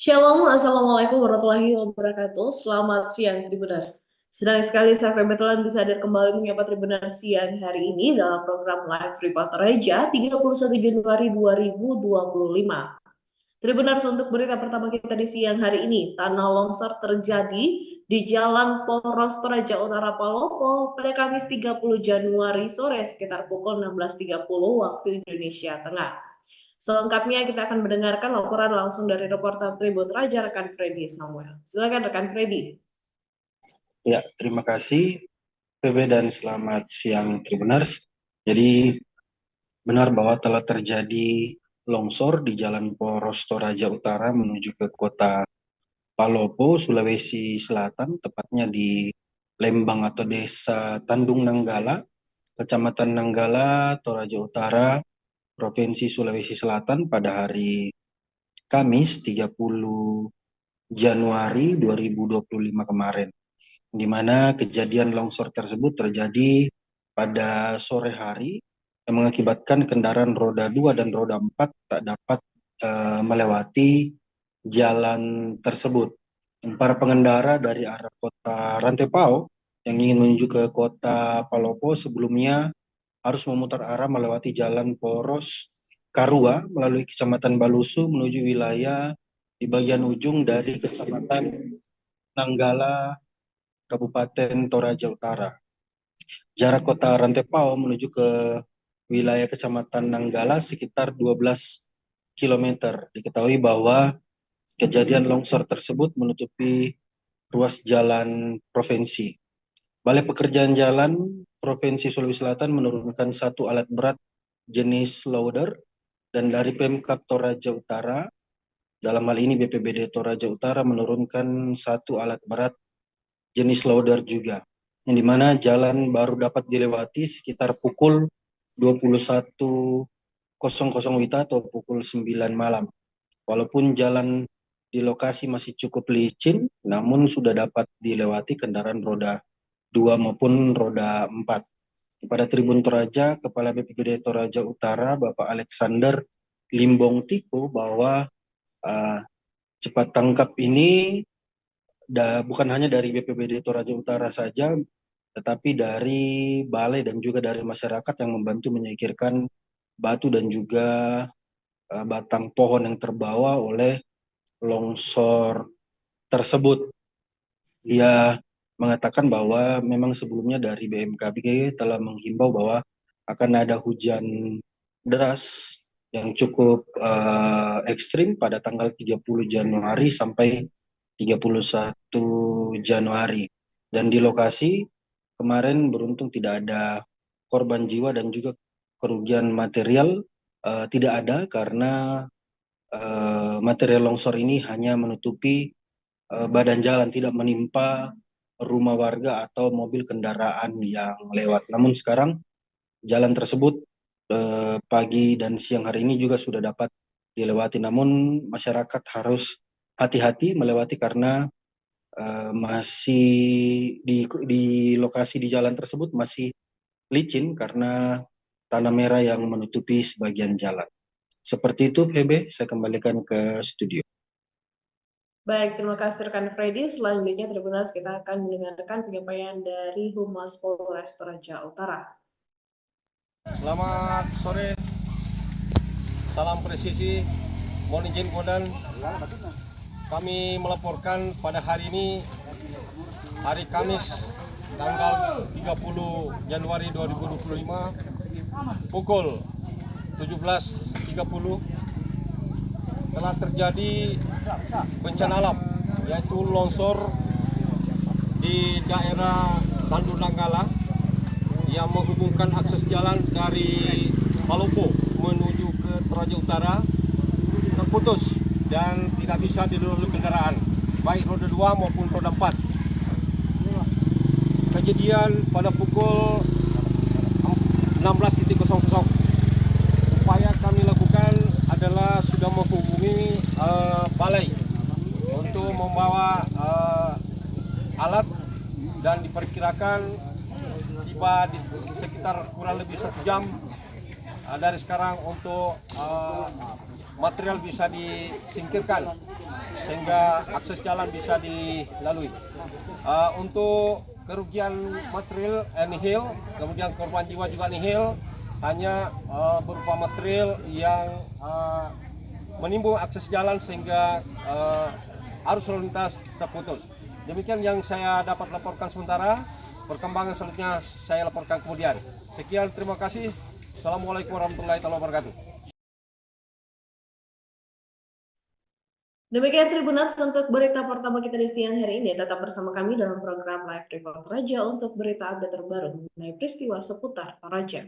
Shalom, Assalamualaikum warahmatullahi wabarakatuh. Selamat siang, Tribuners. Senang sekali saya kebetulan bisa hadir kembali menyapa Tribuners siang hari ini dalam program Live Report Reja 31 Januari 2025. Tribuners, untuk berita pertama kita di siang hari ini, tanah longsor terjadi di Jalan Poros Toraja Utara Palopo pada Kamis 30 Januari sore sekitar pukul 16.30 waktu Indonesia Tengah. Selengkapnya kita akan mendengarkan laporan langsung dari reporter Tribun Raja rekan Freddy Samuel. Silakan rekan Freddy. Ya, terima kasih PB dan selamat siang Tribuners. Jadi benar bahwa telah terjadi longsor di Jalan Poros Toraja Utara menuju ke kota Palopo, Sulawesi Selatan, tepatnya di Lembang atau Desa Tandung Nanggala, Kecamatan Nanggala, Toraja Utara, Provinsi Sulawesi Selatan pada hari Kamis 30 Januari 2025 kemarin, di mana kejadian longsor tersebut terjadi pada sore hari yang mengakibatkan kendaraan roda 2 dan roda 4 tak dapat melewati jalan tersebut. Para pengendara dari arah kota Rantepao yang ingin menuju ke kota Palopo sebelumnya harus memutar arah melewati jalan Poros Karua melalui Kecamatan Balusu menuju wilayah di bagian ujung dari Kecamatan Nanggala, Kabupaten Toraja Utara. Jarak kota Rantepao menuju ke wilayah Kecamatan Nanggala sekitar 12 kilometer. Diketahui bahwa kejadian longsor tersebut menutupi ruas jalan provinsi. Balai Pekerjaan Jalan Provinsi Sulawesi Selatan menurunkan satu alat berat jenis loader, dan dari Pemkab Toraja Utara, dalam hal ini BPBD Toraja Utara menurunkan satu alat berat jenis loader juga, yang dimana jalan baru dapat dilewati sekitar pukul 21.00 WITA atau pukul 9 malam. Walaupun jalan di lokasi masih cukup licin, namun sudah dapat dilewati kendaraan roda 2 maupun roda 4. Pada Tribun Toraja, Kepala BPBD Toraja Utara, Bapak Alexander Limbong Tiko, bahwa cepat tangkap ini bukan hanya dari BPBD Toraja Utara saja, tetapi dari balai dan juga dari masyarakat yang membantu menyingkirkan batu dan juga batang pohon yang terbawa oleh longsor tersebut. Ia mengatakan bahwa memang sebelumnya dari BMKG telah menghimbau bahwa akan ada hujan deras yang cukup ekstrim pada tanggal 30 Januari sampai 31 Januari. Dan di lokasi kemarin beruntung tidak ada korban jiwa dan juga kerugian material tidak ada, karena material longsor ini hanya menutupi badan jalan, tidak menimpa rumah warga atau mobil kendaraan yang lewat. Namun sekarang jalan tersebut pagi dan siang hari ini juga sudah dapat dilewati. Namun masyarakat harus hati-hati melewati karena masih di lokasi di jalan tersebut masih licin karena tanah merah yang menutupi sebagian jalan. Seperti itu, Hebe, saya kembalikan ke studio. Baik, terima kasih rekan Freddy. Selanjutnya Tribuners kita akan mendengarkan penyampaian dari Humas Polres Toraja Utara. Selamat sore, salam presisi, mohon izin komandan. Kami melaporkan pada hari ini, hari Kamis, tanggal 30 Januari 2025, pukul 17.30, telah terjadi bencana alam, yaitu longsor di daerah Tandung Nanggala yang menghubungkan akses jalan dari Palopo menuju ke Toraja Utara terputus dan tidak bisa dilalui kendaraan, baik roda 2 maupun roda 4. Kejadian pada pukul 16.00. Upaya kami lakukan adalah sudah menghubungi balai untuk membawa alat, dan diperkirakan tiba di sekitar kurang lebih 1 jam dari sekarang untuk material bisa disingkirkan sehingga akses jalan bisa dilalui. Untuk kerugian material nihil, kemudian korban jiwa juga nihil, hanya berupa material yang menimbun akses jalan sehingga arus lalu lintas terputus. Demikian yang saya dapat laporkan sementara. Perkembangan selanjutnya saya laporkan kemudian. Sekian, terima kasih. Assalamualaikum warahmatullahi wabarakatuh. Demikian Tribuners untuk berita pertama kita di siang hari ini. Tetap bersama kami dalam program Live Report Toraja untuk berita update terbaru mengenai peristiwa seputar Toraja.